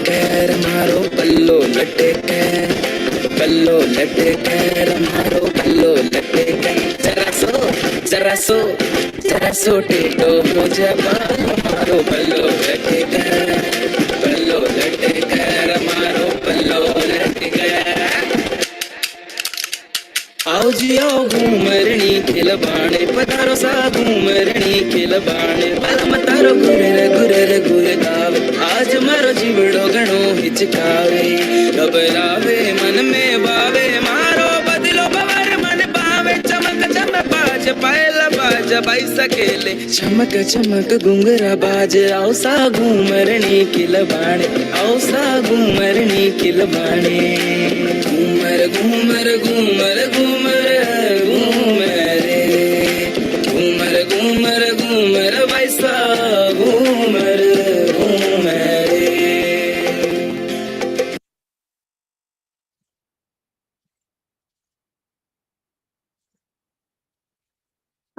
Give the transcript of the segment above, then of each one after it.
कर मारो पल्लो लटे कर मारो पल्लो लटे कर जरा सो टेढ़ो हो जा बाल मारो पल्लो लटे कर मारो पल्लो लटे कर आओ जी आओ घूमरणी खिलबाणे पधारो सा घूमरणी खिलबाणे पलम तारो गुरे गावे आज मारो जीवड़ो घणो हिचकावे घबरावे मन में बावे मारो बदलो बवर मन पावे चमक बाज पायला बाज बाई सकेले चमक घुंगरा बाज आओ सा घूमरणी खिलबाणे आओ सा घूमरणी खिलबाणे घूमर वैसा Ghoomar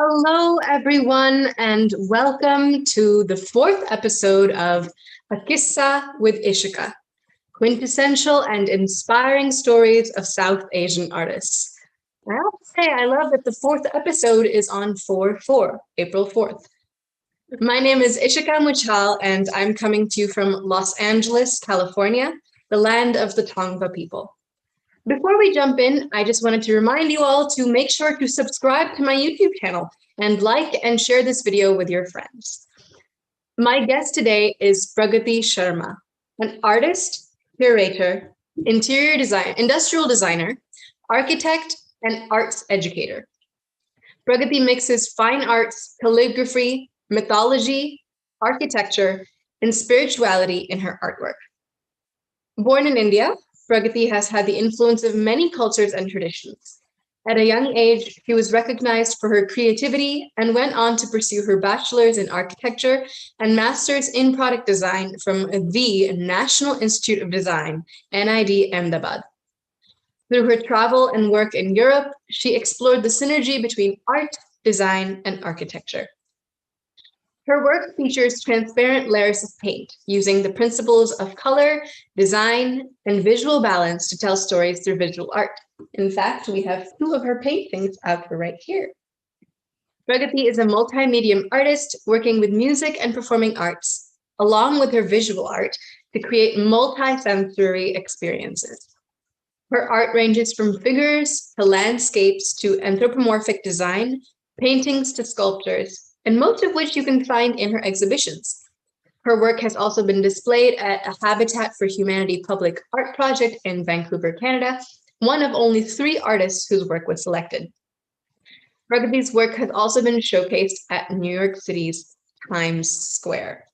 Hello, everyone, and welcome to the fourth episode of A QISSAA with Ishika, quintessential and inspiring stories of South Asian artists. I have to say, I love that the fourth episode is on 4/4, April 4th. My name is Ishika Muchal, and I'm coming to you from Los Angeles, California, the land of the Tongva people. Before we jump in, I just wanted to remind you all to make sure to subscribe to my YouTube channel and like and share this video with your friends. My guest today is Pragati Sharma, an artist, curator, interior design, industrial designer, architect, and arts educator. Pragati mixes fine arts, calligraphy, mythology, architecture, and spirituality in her artwork. Born in India, Pragati has had the influence of many cultures and traditions. At a young age, she was recognized for her creativity and went on to pursue her bachelor's in architecture and master's in product design from the National Institute of Design, NID Ahmedabad. Through her travel and work in Europe, she explored the synergy between art, design, and architecture. Her work features transparent layers of paint, using the principles of color, design, and visual balance to tell stories through visual art. In fact, we have two of her paintings out for right here. Pragati is a multimedia artist working with music and performing arts, along with her visual art, to create multi-sensory experiences. Her art ranges from figures to landscapes to anthropomorphic design, paintings to sculptures, and most of which you can find in her exhibitions. Her work has also been displayed at a Habitat for Humanity public art project in Vancouver, Canada, one of only 3 artists whose work was selected. Pragati's work has also been showcased at New York City's Times Square.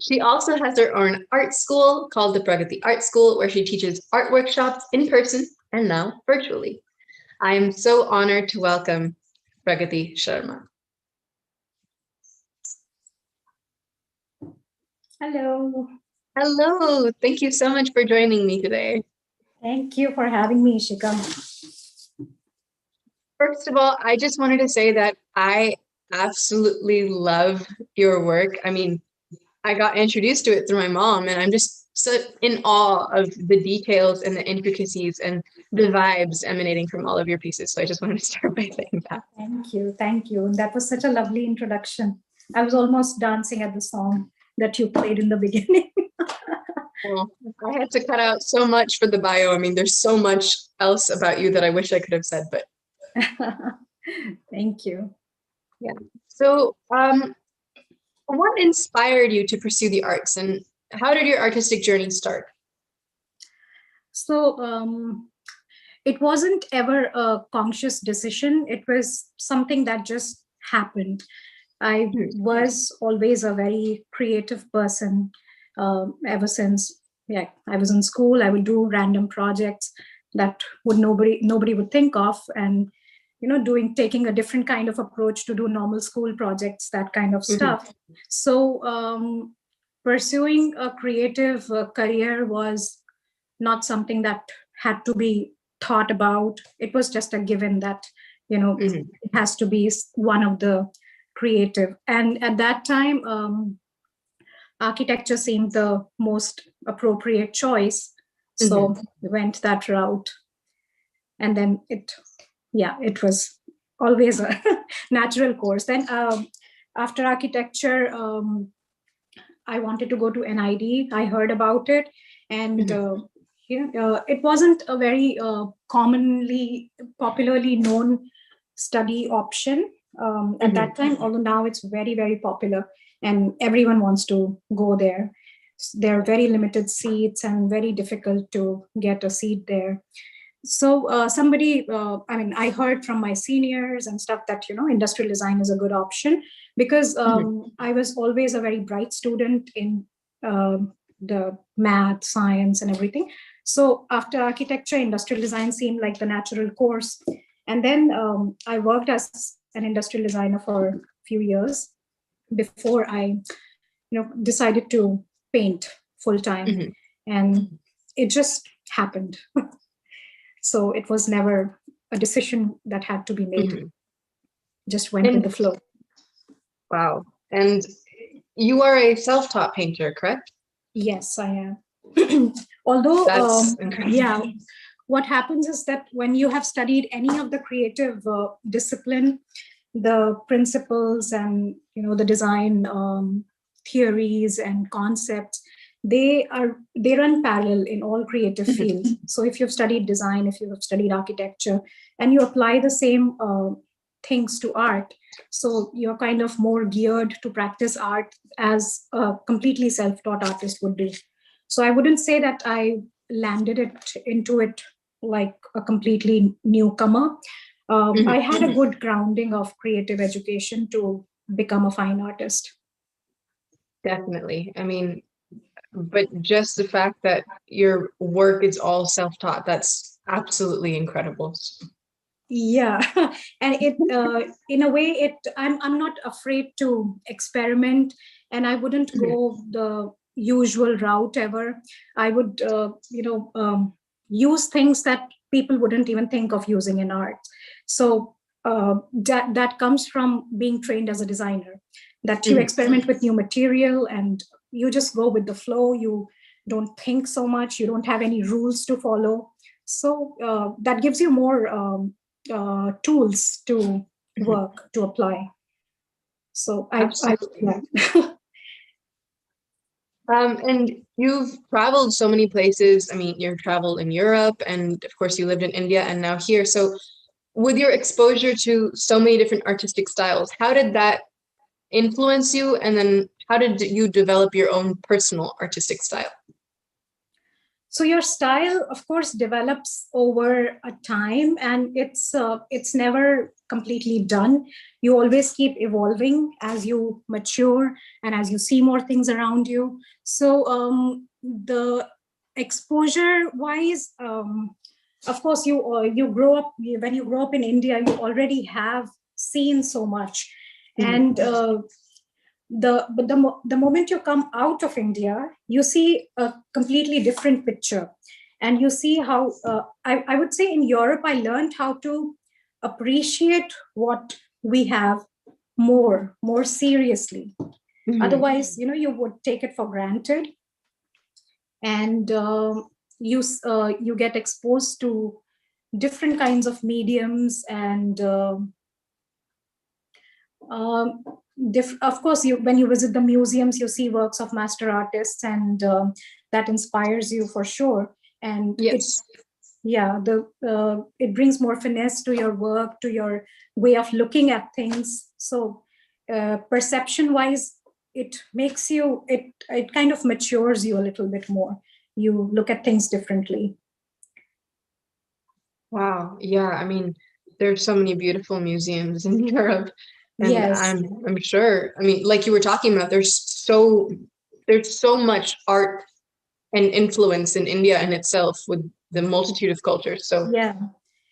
She also has her own art school called the Pragati Art School, where she teaches art workshops in person and now virtually. I am so honored to welcome Pragati Sharma. Hello. Hello. Thank you so much for joining me today. Thank you for having me, Ishika. First of all, I just wanted to say that I absolutely love your work. I mean, I got introduced to it through my mom, and I'm just so in awe of the details and the intricacies and the vibes emanating from all of your pieces. So I just wanted to start by saying that. Thank you. Thank you. That was such a lovely introduction. I was almost dancing at the song that you played in the beginning. Well, I had to cut out so much for the bio. I mean, there's so much else about you that I wish I could have said, but. Thank you. Yeah. So, what inspired you to pursue the arts, and how did your artistic journey start? So, it wasn't ever a conscious decision. It was something that just happened. I was always a very creative person ever since I was in school. I would do random projects that nobody would think of, and taking a different kind of approach to do normal school projects, that kind of stuff. So pursuing a creative career was not something that had to be thought about. It was just a given that it has to be one of the creative. And at that time, architecture seemed the most appropriate choice. So we went that route. And then it was always a natural course. Then after architecture, I wanted to go to NID. I heard about it, and it wasn't a very popularly known study option at that time. Although now it's very, very popular, and everyone wants to go there. There are very limited seats and very difficult to get a seat there. So I heard from my seniors and stuff that, industrial design is a good option, because I was always a very bright student in the math, science, and everything. So after architecture, industrial design seemed like the natural course. And then I worked as an industrial designer for a few years before I, decided to paint full time. And it just happened. So it was never a decision that had to be made. Just went with the flow. Wow. And you are a self-taught painter, correct? Yes, I am. Although, what happens is that when you have studied any of the creative discipline, the principles and, the design theories and concepts, they run parallel in all creative fields. So if you've studied design, if you have studied architecture, and you apply the same things to art, so you're kind of more geared to practice art as a completely self-taught artist would do. So I wouldn't say that I landed into it like a completely newcomer. I had a good grounding of creative education to become a fine artist. Definitely. I mean, but just the fact that your work is all self-taught, that's absolutely incredible. Yeah, and it in a way, I'm not afraid to experiment, and I wouldn't go the usual route ever. I would use things that people wouldn't even think of using in art. So that comes from being trained as a designer, that you experiment with new material and you just go with the flow. You don't think so much. You don't have any rules to follow. So that gives you more tools to work, to apply. So and you've traveled so many places. I mean, you've traveled in Europe, and of course you lived in India and now here. So with your exposure to so many different artistic styles, how did that influence you? And then how did you develop your own personal artistic style? So your style, of course, develops over a time, and it's never completely done. You always keep evolving as you mature and as you see more things around you. So the exposure-wise, of course, you grow up. When you grow up in India, you already have seen so much, and the moment you come out of India, you see a completely different picture. And you see how, I would say in Europe, I learned how to appreciate what we have more seriously. Otherwise, you would take it for granted. And you get exposed to different kinds of mediums and of course, when you visit the museums, you see works of master artists, and that inspires you for sure. And yes, it brings more finesse to your work, to your way of looking at things. So perception-wise, it makes you, it kind of matures you a little bit more. You look at things differently. Wow. Yeah. I mean, there's so many beautiful museums in Europe. And yes, I'm sure, I mean, like you were talking about, there's so much art and influence in India in itself with the multitude of cultures. So yeah,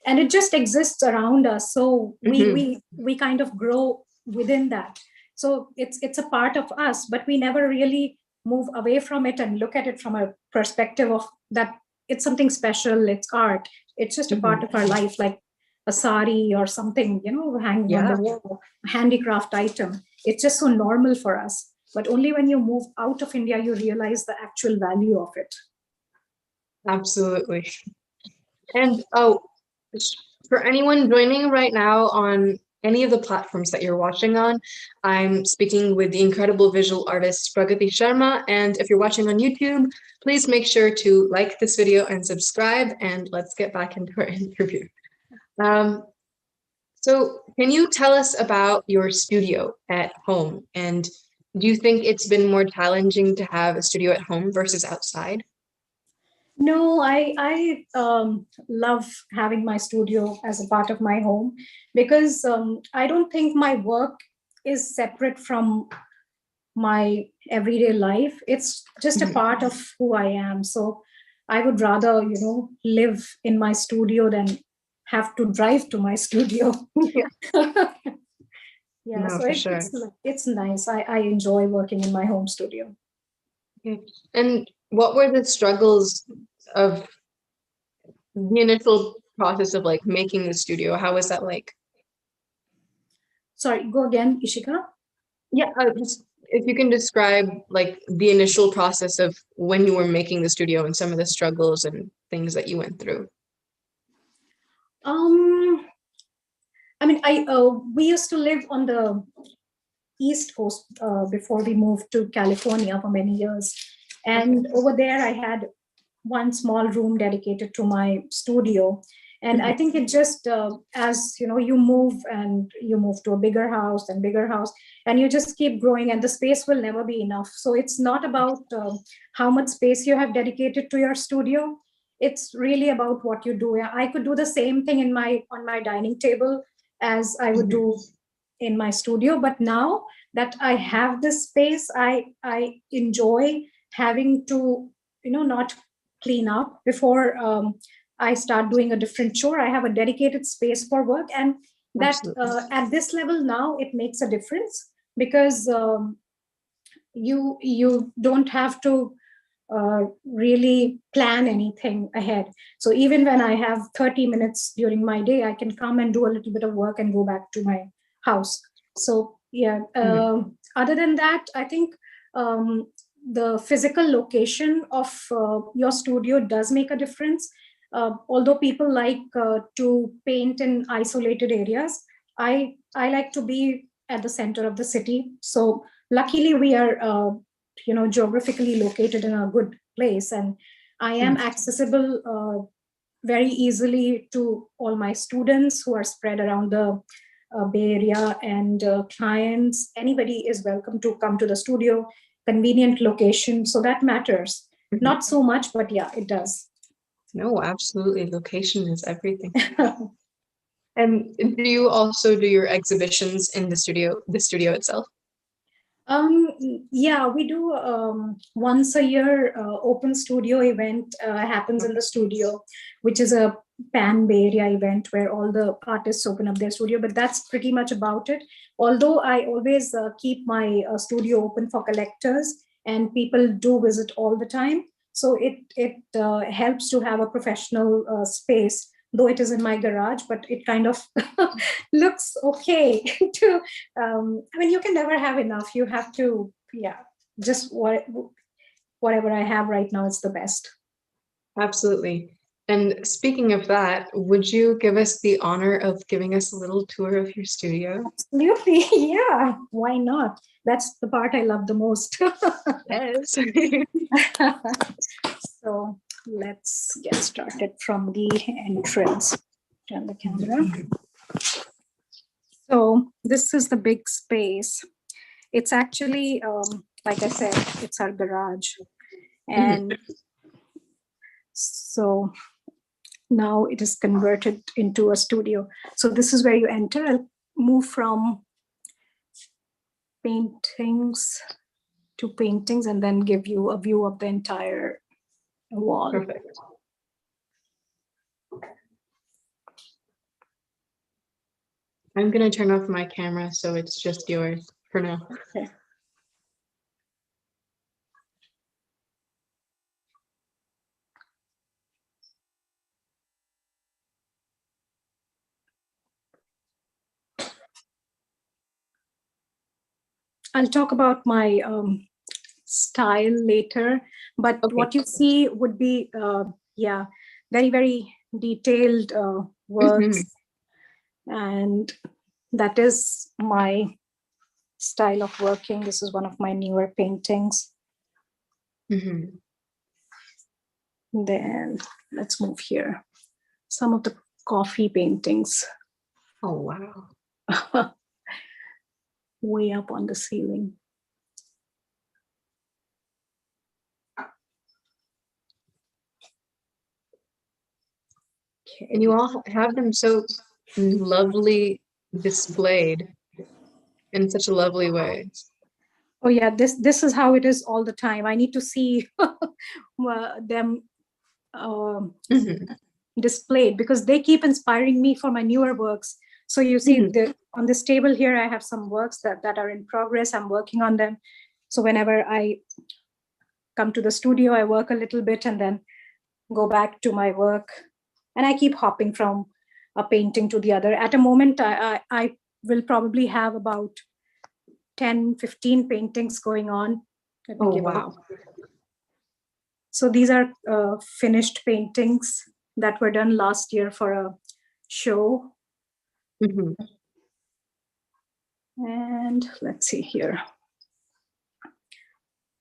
and it just exists around us. So we kind of grow within that. So it's a part of us, but we never really move away from it and look at it from a perspective of that it's something special, it's art. It's just a part of our life, like a sari or something, hanging on the wall, a handicraft item. It's just so normal for us. But only when you move out of India, you realize the actual value of it. Absolutely. And for anyone joining right now on any of the platforms that you're watching on, I'm speaking with the incredible visual artist Pragati Sharma. And if you're watching on YouTube, please make sure to like this video and subscribe. And let's get back into our interview. So can you tell us about your studio at home? And do you think it's been more challenging to have a studio at home versus outside? No, I love having my studio as a part of my home, because I don't think my work is separate from my everyday life. It's just a part of who I am. So I would rather, live in my studio than have to drive to my studio. Yeah, No, so for sure. it's nice. I enjoy working in my home studio. Okay. And what were the struggles of the initial process of like making the studio? How was that like? Sorry, go again, Ishika. Yeah, just if you can describe like the initial process of when you were making the studio and some of the struggles and things that you went through. I mean, we used to live on the East Coast before we moved to California for many years, and over there I had one small room dedicated to my studio. And I think it just as you move and you move to a bigger house and bigger house, and you just keep growing, and the space will never be enough. So it's not about how much space you have dedicated to your studio. It's really about what you do. I could do the same thing on my dining table as I would do in my studio, but now that I have this space, I enjoy having to not clean up before I start doing a different chore. I have a dedicated space for work, and that at this level now it makes a difference, because you don't have to really plan anything ahead. So even when I have 30 minutes during my day, I can come and do a little bit of work and go back to my house. So yeah, other than that, I think the physical location of your studio does make a difference. Although people like to paint in isolated areas, I like to be at the center of the city. So luckily we are geographically located in a good place, and I am accessible very easily to all my students who are spread around the Bay Area, and clients. Anybody is welcome to come to the studio. Convenient location, so that matters. Not so much, but yeah, it does. No, absolutely. Location is everything. And do you also do your exhibitions in the studio itself? Yeah, we do once a year open studio event happens in the studio, which is a Pan Bay Area event where all the artists open up their studio. But that's pretty much about it. Although I always keep my studio open for collectors, and people do visit all the time. So it helps to have a professional space, though it is in my garage, but it kind of looks okay to I mean, you can never have enough. You have to, yeah, just whatever I have right now is the best. Absolutely. And speaking of that, would you give us the honor of giving us a little tour of your studio? Absolutely, yeah. Why not? That's the part I love the most. Yes. So let's get started from the entrance. Turn the camera. So this is the big space. It's actually, like I said, it's our garage. And so now it is converted into a studio. So this is where you enter. I'll move from paintings to paintings and then give you a view of the entire wall. Perfect. I'm going to turn off my camera so it's just yours for now. Okay. I'll talk about my style later, but Okay. what you see would be, yeah, very, very detailed works. And that is my style of working. This is one of my newer paintings. Then let's move here. Some of the coffee paintings. Oh, wow. Way up on the ceiling. Okay. And you all have them so lovely displayed in such a lovely way. Oh yeah, this is how it is all the time. I need to see them displayed because they keep inspiring me for my newer works. So you see on this table here, I have some works that are in progress. I'm working on them. So whenever I come to the studio, I work a little bit and then go back to my work. And I keep hopping from a painting to the other. At a moment, I will probably have about 10, 15 paintings going on. Oh, wow. So these are finished paintings that were done last year for a show. And let's see here.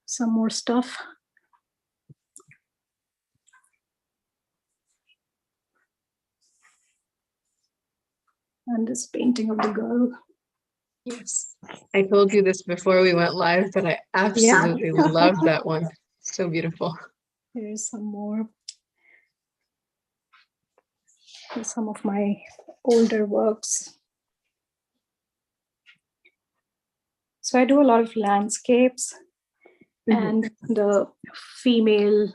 Some more stuff. And this painting of the girl. Yes. I told you this before we went live, but I absolutely love that one. So beautiful. Here's some more. Here's some of my older works. So I do a lot of landscapes and the female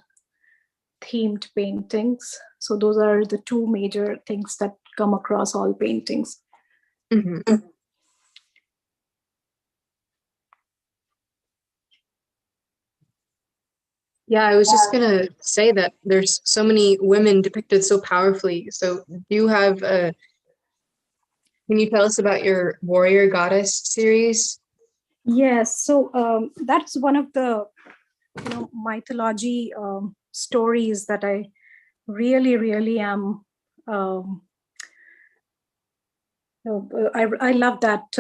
themed paintings. So those are the two major things that come across all paintings. Yeah, I was just gonna say that there's so many women depicted so powerfully. So do you have can you tell us about your warrior goddess series? Yes, so that's one of the mythology stories that I really am. I love that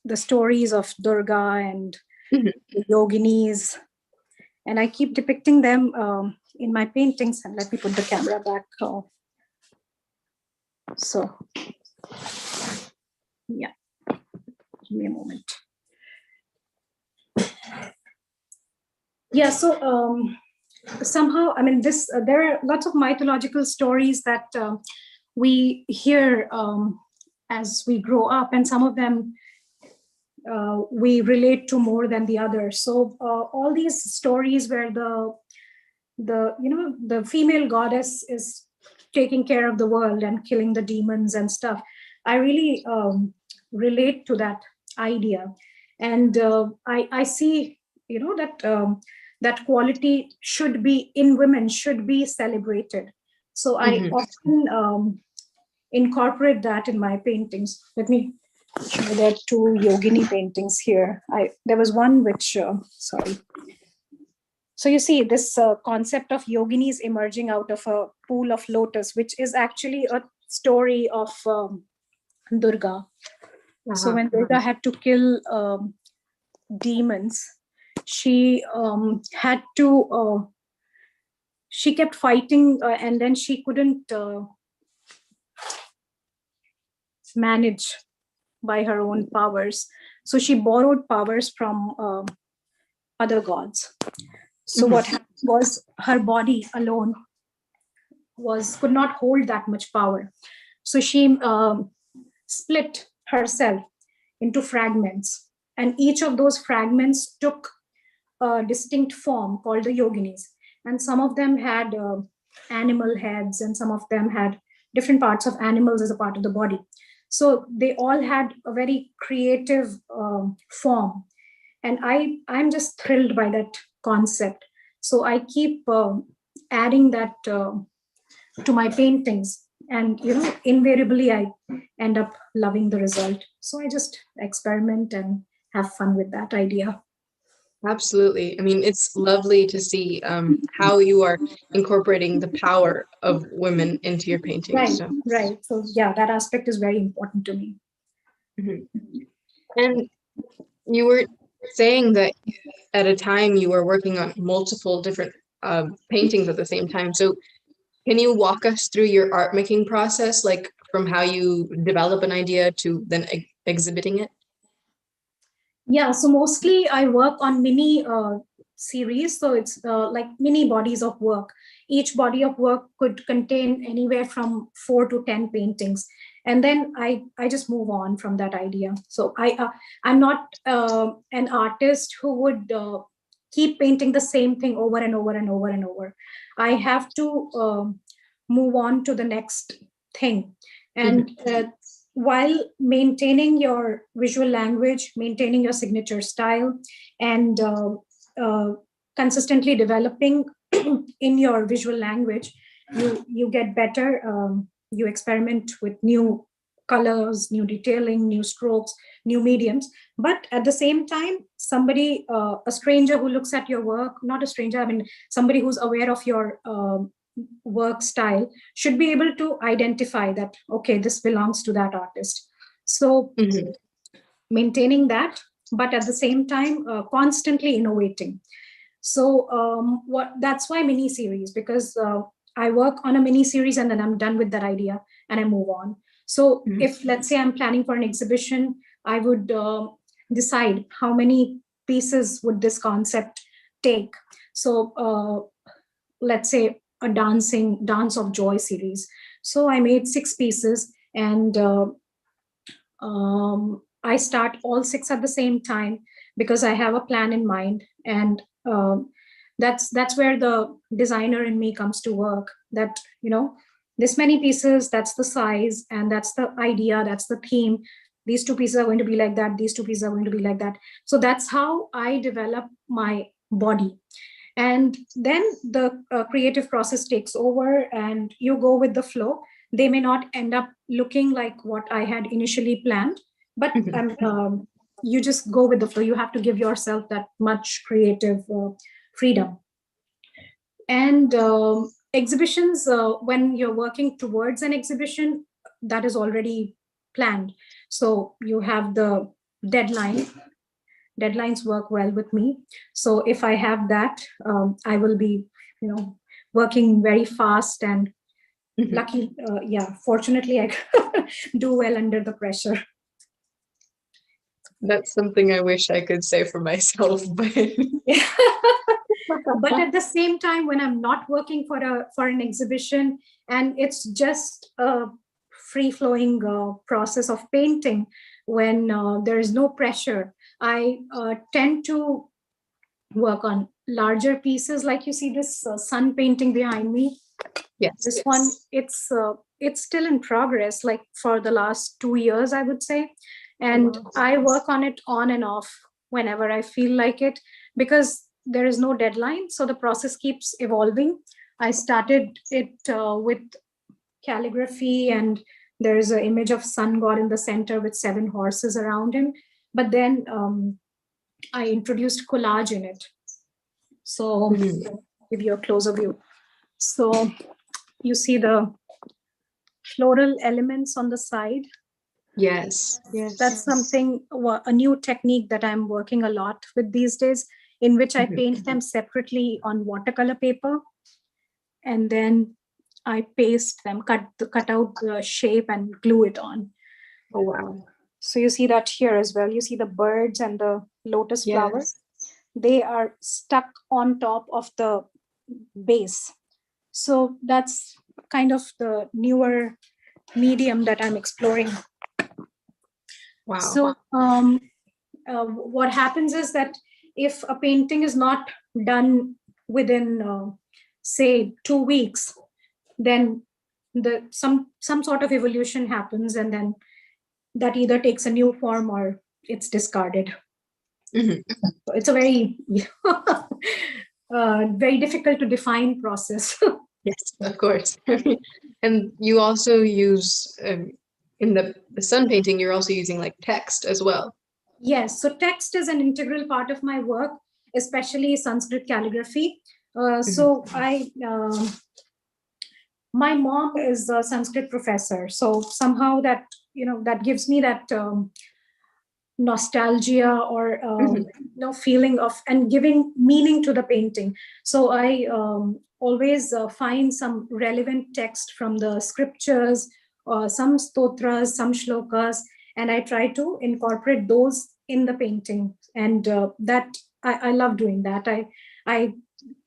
the stories of Durga and yoginis, and I keep depicting them in my paintings. And let me put the camera back. So, yeah, give me a moment. Yeah, so somehow, I mean, there are lots of mythological stories that we hear as we grow up, and some of them we relate to more than the others. So all these stories where the female goddess is taking care of the world and killing the demons and stuff, I really relate to that idea, and I see that quality should be in women, should be celebrated. So I often incorporate that in my paintings. Let me show you. There are two yogini paintings here. There was one which sorry. So you see this concept of yoginis emerging out of a pool of lotus, which is actually a story of Durga. So when Durga had to kill demons, she had to she kept fighting and then she couldn't manage by her own powers, so she borrowed powers from other gods. So what happened was her body alone could not hold that much power, so she split herself into fragments, and each of those fragments took a distinct form called the yoginis, and some of them had animal heads, and some of them had different parts of animals as a part of the body. So they all had a very creative form, and I'm just thrilled by that concept. So I keep adding that to my paintings, and invariably I end up loving the result. So I just experiment and have fun with that idea. Absolutely. I mean, it's lovely to see how you are incorporating the power of women into your paintings. Right, So, right. So yeah, that aspect is very important to me. mhm. And you were saying that at a time you were working on multiple different paintings at the same time. So can you walk us through your art making process, like from how you develop an idea to then exhibiting it? Yeah, so mostly I work on mini series. So it's like mini bodies of work. Each body of work could contain anywhere from 4 to 10 paintings. And then I just move on from that idea. So I'm not an artist who would keep painting the same thing over and over and over and over. I have to move on to the next thing. And while maintaining your visual language, maintaining your signature style, and consistently developing in your visual language, you get better. You experiment with new colors, new detailing, new strokes, new mediums. But at the same time, somebody, a stranger who looks at your work, not a stranger, I mean, somebody who's aware of your work style should be able to identify that, okay, this belongs to that artist. So maintaining that, but at the same time, constantly innovating. So that's why mini series, because I work on a mini series and then I'm done with that idea and I move on. So if, let's say, I'm planning for an exhibition, I would decide how many pieces would this concept take. So let's say a dance of joy series. So I made 6 pieces, and I start all 6 at the same time because I have a plan in mind. And that's where the designer in me comes to work. That, this many pieces, that's the size, and that's the idea, that's the theme. These 2 pieces are going to be like that, these 2 pieces are going to be like that. So that's how I develop my body. And then the creative process takes over and you go with the flow. They may not end up looking like what I had initially planned, but you just go with the flow. You have to give yourself that much creative freedom. And exhibitions, when you're working towards an exhibition, that is already planned. So you have the deadline. Deadlines work well with me. So if I have that, I will be, working very fast and lucky. Fortunately, I do well under the pressure. That's something I wish I could say for myself, but but at the same time, when I'm not working for an exhibition and it's just a free-flowing process of painting, when there is no pressure, I tend to work on larger pieces. Like you see this sun painting behind me. yes, This one, it's still in progress, like for the last 2 years, I would say. And I work on it on and off whenever I feel like it, because there is no deadline. So the process keeps evolving. I started it with calligraphy, and there is an image of sun god in the center with 7 horses around him. But then I introduced collage in it. So give you a closer view. So you see the floral elements on the side. yes. That's something, a new technique that I'm working a lot with these days, in which I paint them separately on watercolor paper, and then I paste them, cut out the shape and glue it on. Oh, wow. So you see that here as well. You see the birds and the lotus flower. They are stuck on top of the base. So that's kind of the newer medium that I'm exploring. Wow. So what happens is that if a painting is not done within, say, 2 weeks, then some sort of evolution happens, and then that either takes a new form or it's discarded. So it's a very very difficult to define process. Yes, of course. And you also use in the sun painting, you're also using like text as well. Yes, so text is an integral part of my work, especially Sanskrit calligraphy. Mhm. So my mom is a Sanskrit professor, so somehow that that gives me that nostalgia or Mhm. feeling of and giving meaning to the painting. So I always find some relevant text from the scriptures, some stotras, some shlokas, and I try to incorporate those in the painting, and that I love doing that. I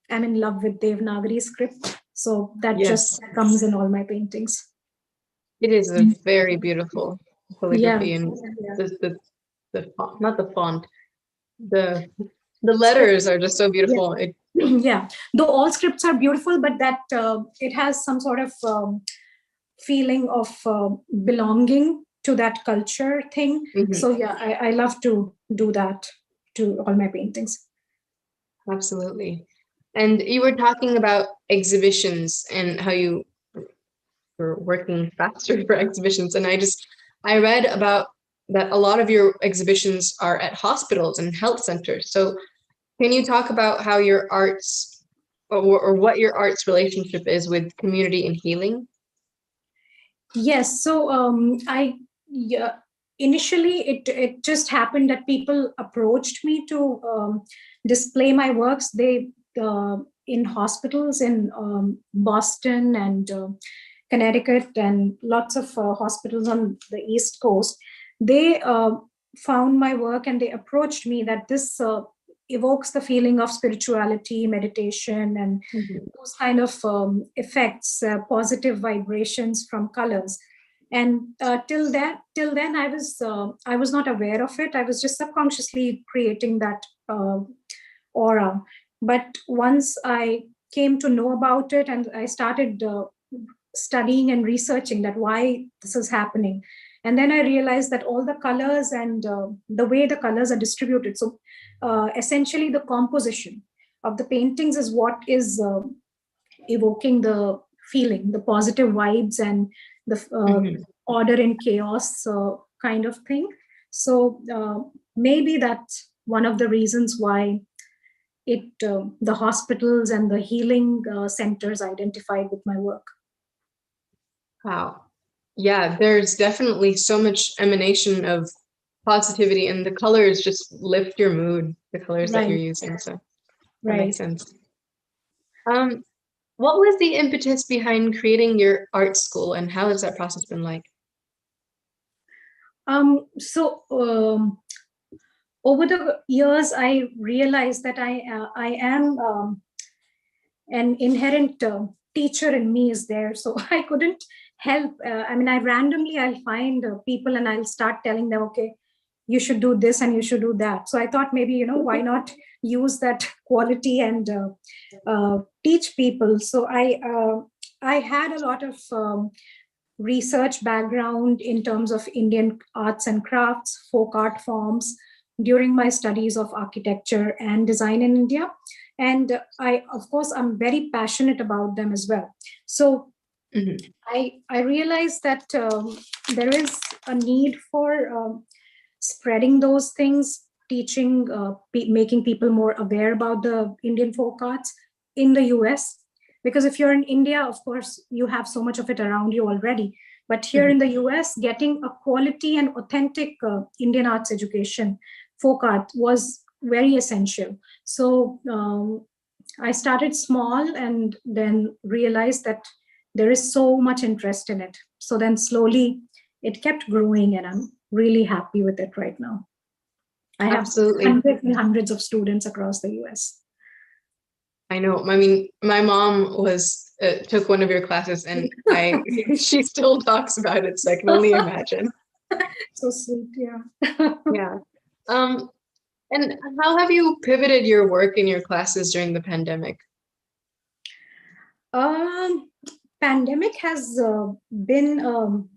am in love with Devanagari script, so that just Yes, comes in all my paintings. it is a very beautiful Yeah, calligraphy, and yeah. the font, not the font, the the letters are just so Yeah. beautiful. It, Yeah, though all scripts are beautiful, but that it has some sort of feeling of belonging to that culture thing. mhm, So yeah, I love to do that to all my paintings. absolutely. And you were talking about exhibitions and how you were working faster for exhibitions, and I read about that a lot of your exhibitions are at hospitals and health centers. So can you talk about how your arts or what your art's relationship is with community and healing? Yes, so I yeah, initially it just happened that people approached me to display my works. They in hospitals in Boston and Connecticut and lots of hospitals on the East Coast. They found my work and they approached me that this evokes the feeling of spirituality, meditation, and Mhm. those kind of effects, positive vibrations from colors. And till then, I was not aware of it. I was just subconsciously creating that aura. But once I came to know about it, and I started studying and researching that why this is happening, and then I realized that all the colors and the way the colors are distributed. So essentially, the composition of the paintings is what is evoking the feeling, the positive vibes, and the Mhm. order and chaos kind of thing. So maybe that's one of the reasons why it the hospitals and the healing centers identified with my work. Wow. Yeah, there's definitely so much emanation of positivity, and the colors just lift your mood, the colors that you're Right, using. So that makes right. sense. Um, what was the impetus behind creating your art school, and how has that process been like? So over the years, I realized that I am an inherent teacher in me is there, so I couldn't help. I mean, I'll find people and I'll start telling them, okay, you should do this and you should do that. So I thought maybe why not use that quality and teach people. So I had a lot of research background in terms of Indian arts and crafts, folk art forms during my studies of architecture and design in India. And of course, I'm very passionate about them as well. So Mhm. I realized that there is a need for spreading those things, teaching, making people more aware about the Indian folk arts in the US. Because if you're in India, of course, you have so much of it around you already. But here Mhm. in the US, getting a quality and authentic Indian arts education, folk art, was very essential. So I started small and then realized that there is so much interest in it. So then slowly it kept growing, and I'm really happy with it right now. I have Absolutely. hundreds and hundreds of students across the US. I know. I mean, my mom was took one of your classes, and I she still talks about it, so I can only imagine. So sweet, yeah. Yeah. Um, and how have you pivoted your work in your classes during the pandemic? um, Pandemic has been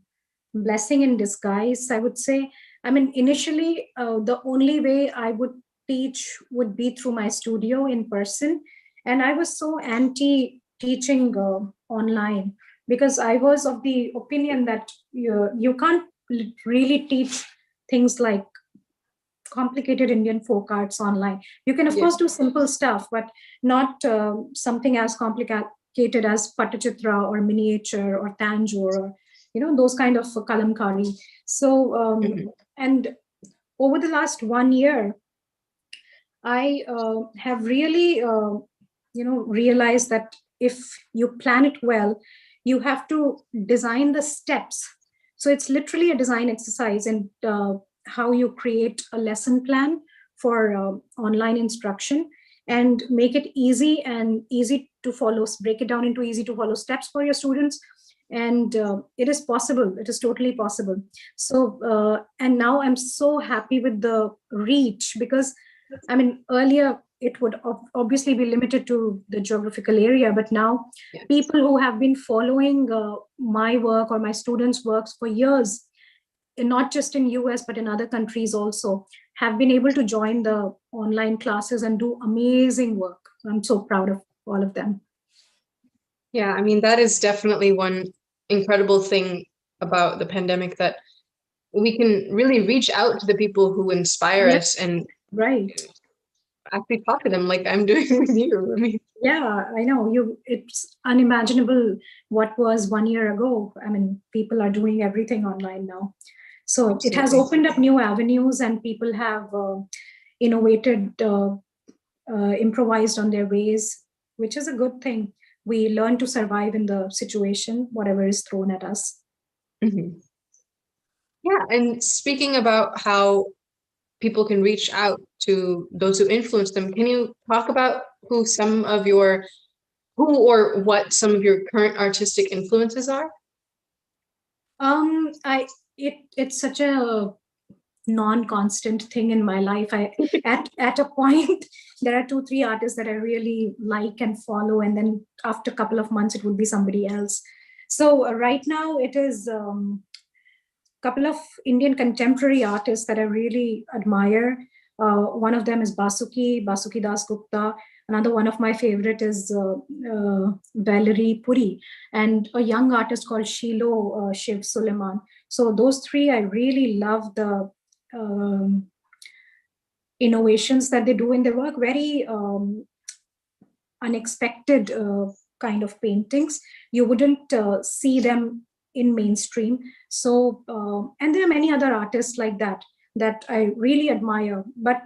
blessing in disguise, I would say. I mean, initially, the only way I would teach would be through my studio in person. And I was so anti teaching online because I was of the opinion that you can't really teach things like complicated Indian folk arts online. You can, of course, do simple stuff, but not something as complicated as Patachitra or miniature or Tanjore or, those kind of kalamkari. So, and over the last 1 year, I have really, realized that if you plan it well, you have to design the steps. So it's literally a design exercise and how you create a lesson plan for online instruction and make it easy to follow, break it down into easy to follow steps for your students. And it is possible. It is totally possible. So, and now I'm so happy with the reach, because I mean, earlier it would obviously be limited to the geographical area, but now people who have been following my work or my students' works for years, not just in US, but in other countries also, have been able to join the online classes and do amazing work. I'm so proud of all of them. Yeah, I mean, that is definitely one incredible thing about the pandemic, that we can really reach out to the people who inspire us and actually talk to them like I'm doing with you. I mean, yeah, I know it's unimaginable what was 1 year ago. I mean, people are doing everything online now. So it has opened up new avenues, and people have innovated, improvised on their ways, which is a good thing. We learn to survive in the situation, whatever is thrown at us. Yeah, and speaking about how people can reach out to those who influence them, can you talk about who or what some of your current artistic influences are? It's such a non-constant thing in my life. At a point, there are 2-3 artists that I really like and follow, and then after a couple of months, it would be somebody else. So right now, it is couple of Indian contemporary artists that I really admire. One of them is Basuki Das Gupta. Another one of my favorite is Valerie Puri, and a young artist called Shilo Shiv Suleiman. So those three, I really love the innovations that they do in their work. Very unexpected kind of paintings. You wouldn't see them in mainstream. So, and there are many other artists like that I really admire. But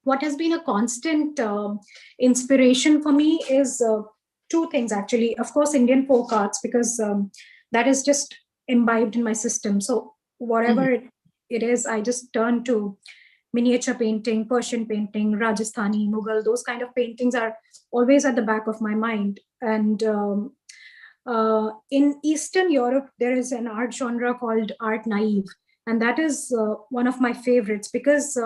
what has been a constant inspiration for me is 2 things, actually. Of course, Indian folk arts, because that is just imbibed in my system. So whatever it is, I just turn to miniature painting, Persian painting, Rajasthani, Mughal. Those kind of paintings are always at the back of my mind. And in Eastern Europe, there is an art genre called art naive. And that is one of my favorites, because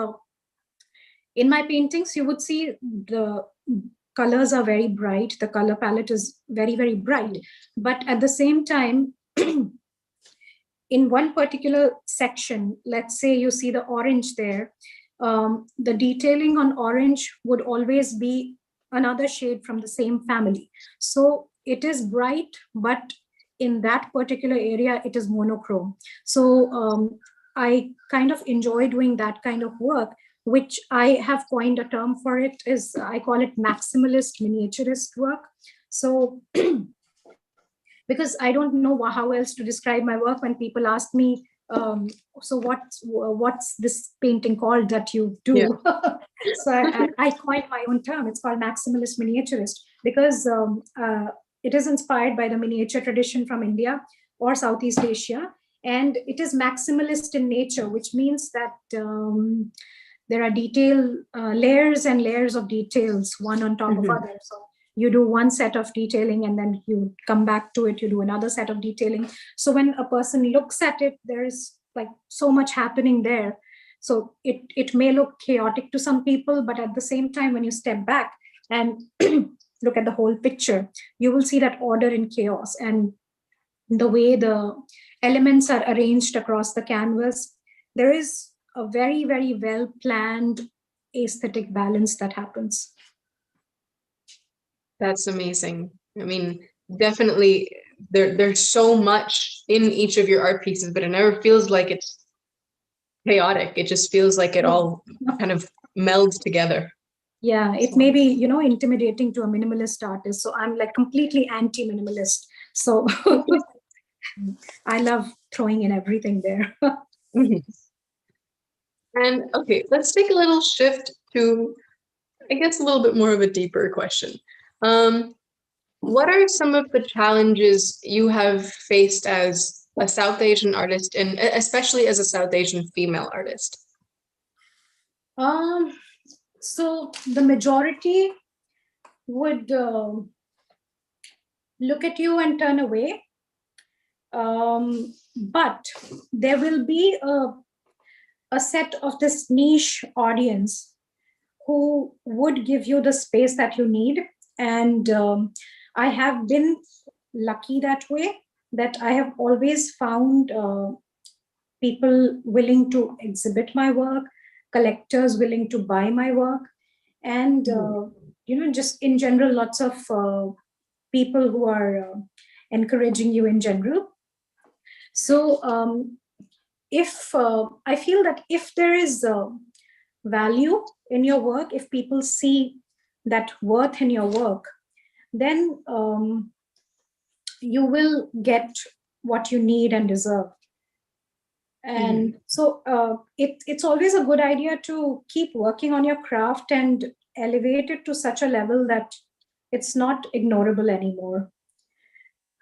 in my paintings, you would see the colors are very bright. The color palette is very, very bright. But at the same time, in one particular section, let's say you see the orange there, the detailing on orange would always be another shade from the same family. So it is bright, but in that particular area, it is monochrome. So I kind of enjoy doing that kind of work, which I have coined a term for it, is I call it maximalist miniaturist work. So because I don't know how else to describe my work when people ask me, so what's this painting called that you do? Yeah. So I coined my own term. It's called maximalist miniaturist, because it is inspired by the miniature tradition from India or Southeast Asia. And it is maximalist in nature, which means that there are layers and layers of details, one on top of others. So you do one set of detailing and then you come back to it, you do another set of detailing. So when a person looks at it, there's like so much happening there. So it may look chaotic to some people, but at the same time, when you step back and look at the whole picture, you will see that order in chaos, and the way the elements are arranged across the canvas. There is a very, very well planned aesthetic balance that happens. That's amazing. I mean, definitely there's so much in each of your art pieces, but it never feels like it's chaotic. It just feels like it all kind of melds together. Yeah, it may be, intimidating to a minimalist artist. So I'm like completely anti-minimalist. So I love throwing in everything there. Mhm. And okay, let's take a little shift to, I guess, a little bit more of a deeper question. What are some of the challenges you have faced as a South Asian artist, and especially as a South Asian female artist? So the majority would look at you and turn away. But there will be a set of this niche audience who would give you the space that you need. And I have been lucky that way, that I have always found people willing to exhibit my work, collectors willing to buy my work, and just in general, lots of people who are encouraging you in general. So if I feel that if there is value in your work, if people see that worth in your work, then you will get what you need and deserve. And so it's always a good idea to keep working on your craft and elevate it to such a level that it's not ignorable anymore.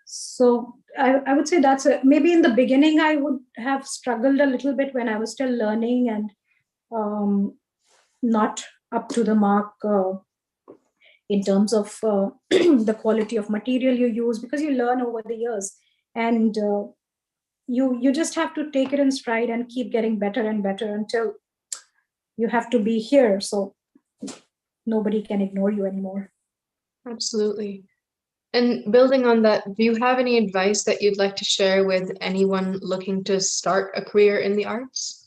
So I would say that's maybe in the beginning I would have struggled a little bit when I was still learning and not up to the mark in terms of the quality of material you use, because you learn over the years, and you just have to take it in stride and keep getting better and better until you have to be here, so nobody can ignore you anymore. Absolutely. And building on that, do you have any advice that you'd like to share with anyone looking to start a career in the arts?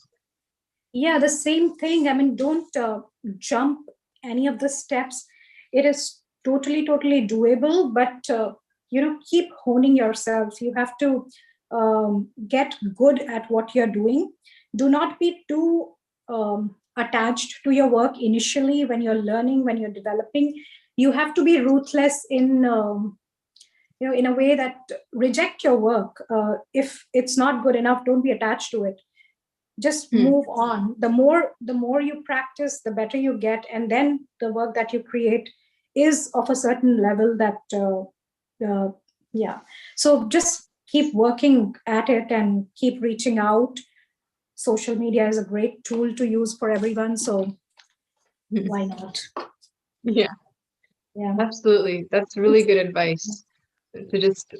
Yeah, the same thing. I mean, don't jump any of the steps. It is totally doable, but keep honing yourself. You have to get good at what you're doing. Do not be too attached to your work initially when you're learning, when you're developing. You have to be ruthless in in a way that reject your work. If it's not good enough, don't be attached to it. Just move on. The more you practice, the better you get, and then the work that you create is of a certain level that so just keep working at it and keep reaching out. Social media is a great tool to use for everyone, so why not? Yeah, absolutely. That's really good advice, to just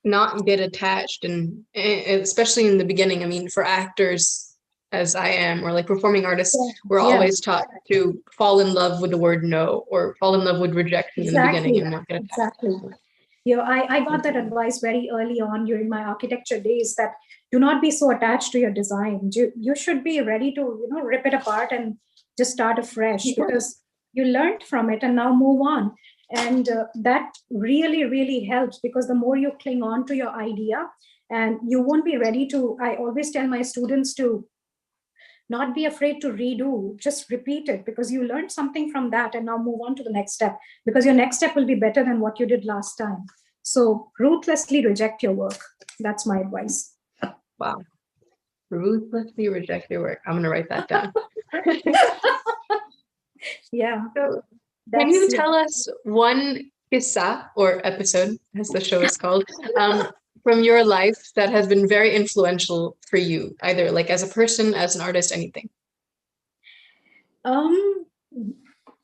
not get attached, and especially in the beginning. I mean, for actors as I am, or like performing artists, we're always taught to fall in love with the word no, or fall in love with rejection in the beginning and not get attached. Exactly. I got that advice very early on during my architecture days, that do not be so attached to your design. You should be ready to rip it apart and just start afresh, because you learned from it and now move on. And that really helps, because the more you cling on to your idea, and you won't be ready to, I always tell my students to not be afraid to redo, just repeat it, because you learned something from that, and now move on to the next step, because your next step will be better than what you did last time. So ruthlessly reject your work. That's my advice. Wow. Ruthlessly reject your work. I'm going to write that down. Yeah. So, can you tell us one QISSAA, or episode, as the show is called, from your life that has been very influential for you, either like as a person, as an artist, anything?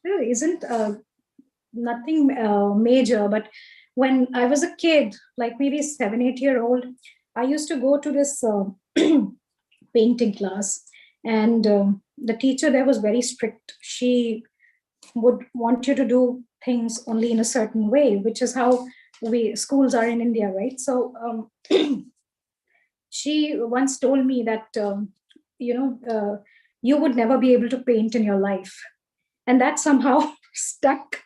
There isn't nothing major, but when I was a kid, like maybe 7-8 year old, I used to go to this painting class, and the teacher there was very strict. She would want you to do things only in a certain way, which is how schools are in India, right? So she once told me that you would never be able to paint in your life, and that somehow stuck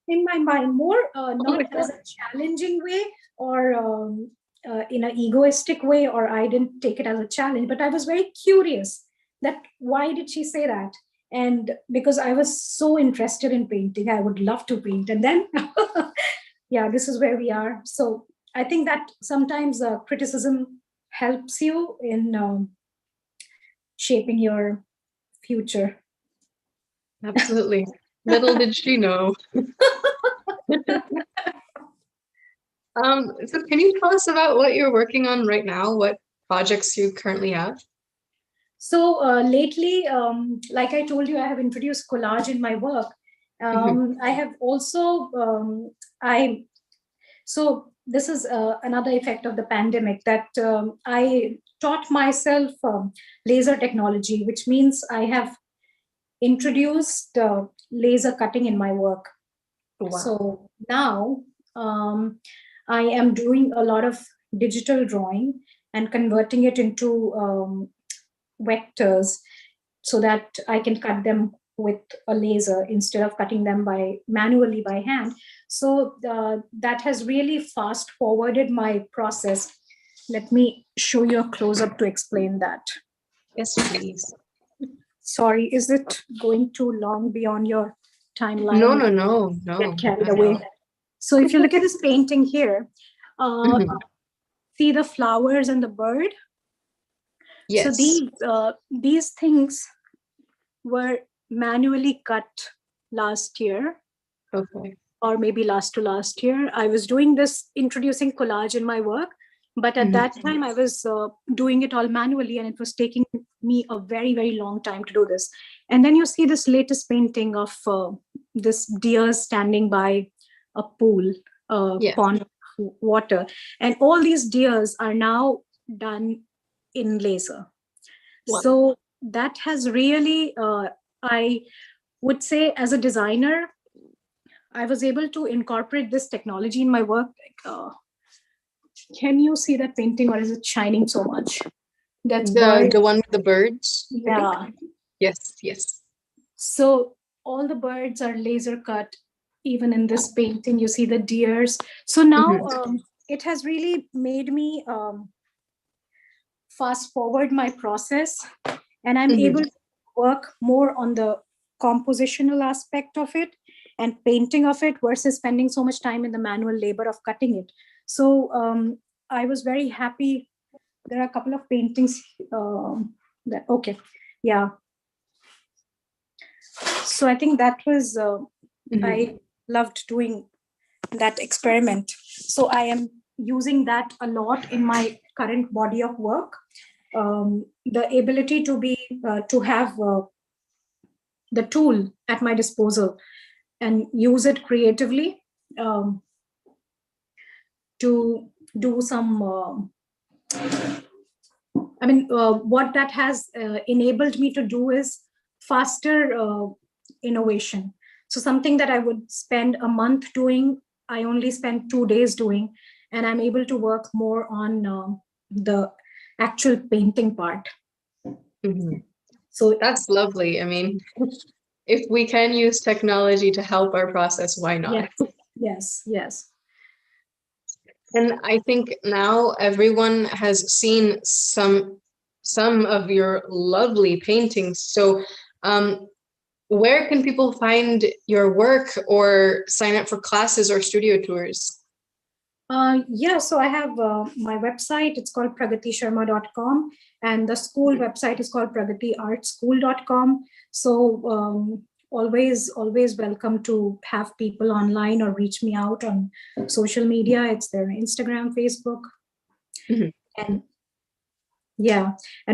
in my mind, more not as a challenging way, or in an egoistic way, or I didn't take it as a challenge, but I was very curious that why did she say that? And because I was so interested in painting, I would love to paint. And then, yeah, this is where we are. So I think that sometimes criticism helps you in shaping your future. Absolutely. Little did she know. So can you tell us about what you're working on right now? What projects you currently have? So lately, like I told you, I have introduced collage in my work. I have also, so this is another effect of the pandemic, that I taught myself laser technology, which means I have introduced laser cutting in my work. Wow. So now I am doing a lot of digital drawing and converting it into vectors so that I can cut them with a laser instead of cutting them manually by hand. So that has really fast forwarded my process. Let me show you a close up to explain that. Yes, please. Sorry, is it going too long beyond your timeline? No. Get carried away. So if you look at this painting here, see the flowers and the bird? Yes. So these things were manually cut last year. Okay. Or maybe last year. I was doing this, introducing collage in my work, but at that time I was doing it all manually, and it was taking me a very, very long time to do this. And then you see this latest painting of this deer standing by a pool, pond of water. And all these deers are now done in laser. Wow. So that has really, I would say, as a designer, I was able to incorporate this technology in my work. Can you see that painting, or is it shining so much? That's the one with the birds? Yeah. Yes. So all the birds are laser cut. Even in this painting, you see the deers. So now it has really made me fast forward my process, and I'm able to work more on the compositional aspect of it and painting of it versus spending so much time in the manual labor of cutting it. So I was very happy. There are a couple of paintings so I think that was I loved doing that experiment. So I am using that a lot in my current body of work. The ability to have the tool at my disposal and use it creatively to do some what that has enabled me to do is faster innovation. So something that I would spend a month doing, I only spend 2 days doing, and I'm able to work more on the actual painting part. So that's lovely. I mean, if we can use technology to help our process, why not? Yes. And I think now everyone has seen some of your lovely paintings. So where can people find your work or sign up for classes or studio tours? So I have my website. It's called pragatisharma.com, and the school website is called pragatiartschool.com. So always welcome to have people online or reach me out on social media. It's their Instagram, Facebook, and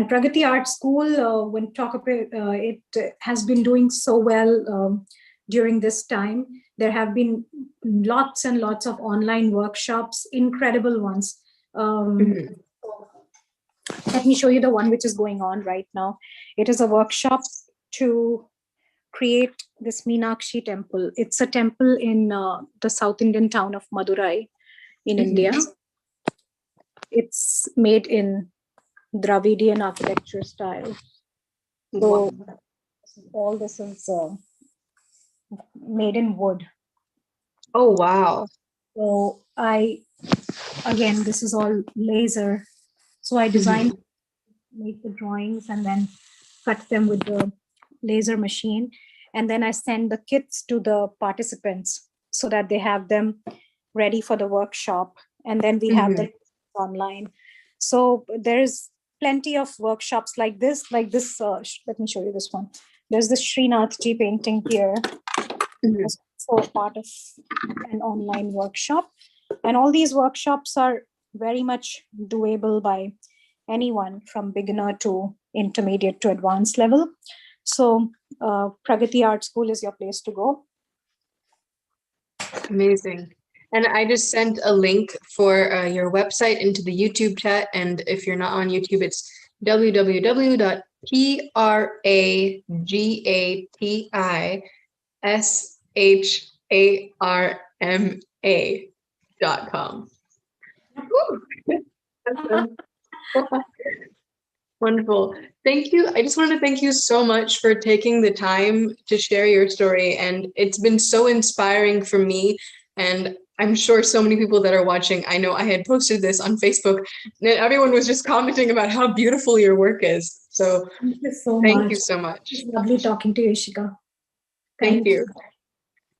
Pragati Art School, when talk about it has been doing so well during this time. There have been lots and lots of online workshops, incredible ones. Let me show you the one which is going on right now. It is a workshop to create this Meenakshi temple. It's a temple in the South Indian town of Madurai in India. It's made in Dravidian architecture style. So all this is made in wood. Oh, wow. So I again, this is all laser. So I designed, make the drawings and then cut them with the laser machine. And then I send the kits to the participants so that they have them ready for the workshop. And then we have them online. So there's plenty of workshops like this. Let me show you this one. There's this Srinathji painting here. It's also part of an online workshop. And all these workshops are very much doable by anyone from beginner to intermediate to advanced level. So Pragati Art School is your place to go. Amazing. And I just sent a link for your website into the YouTube chat. And if you're not on YouTube, it's www.pragati.sharma.com. Wonderful. Thank you. I just want to thank you so much for taking the time to share your story. And it's been so inspiring for me. And I'm sure so many people that are watching, I know I had posted this on Facebook and everyone was just commenting about how beautiful your work is. So thank you so thank much. you so much. It's lovely talking to you, Ishika. Thank you.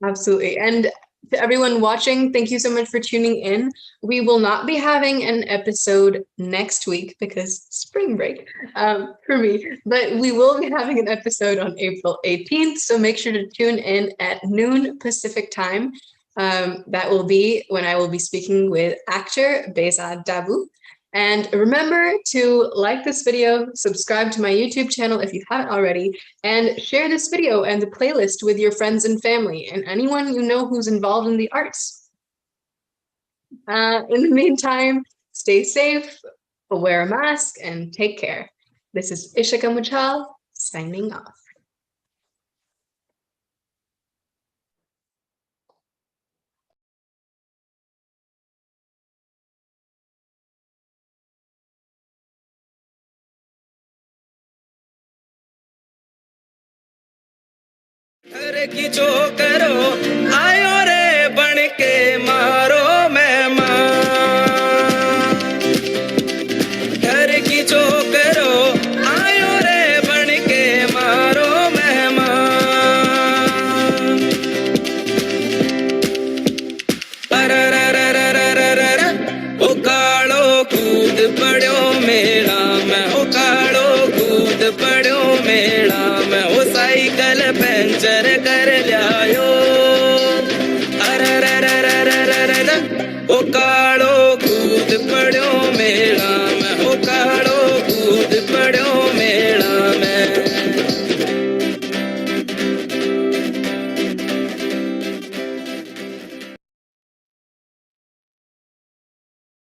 Absolutely. And to everyone watching, thank you so much for tuning in. We will not be having an episode next week because spring break for me, but we will be having an episode on April 18th. So make sure to tune in at noon Pacific time. That will be when I will be speaking with actor Behzad Dabu. And remember to like this video, subscribe to my YouTube channel if you haven't already, and share this video and the playlist with your friends and family and anyone you know who's involved in the arts. In the meantime, stay safe, wear a mask, and take care. This is Ishika Muchal signing off. घर की जो करो आयो रे बन के मारो मेहमान घर की जो करो आयो रे बन के मारो मेहमान अररररररररर ओ कालो कूद पड़ो मेला में ओ कालो कूद पड़ो मेला में ओ साइकिल पंचर कर लियायो अरररररररर ओ कालो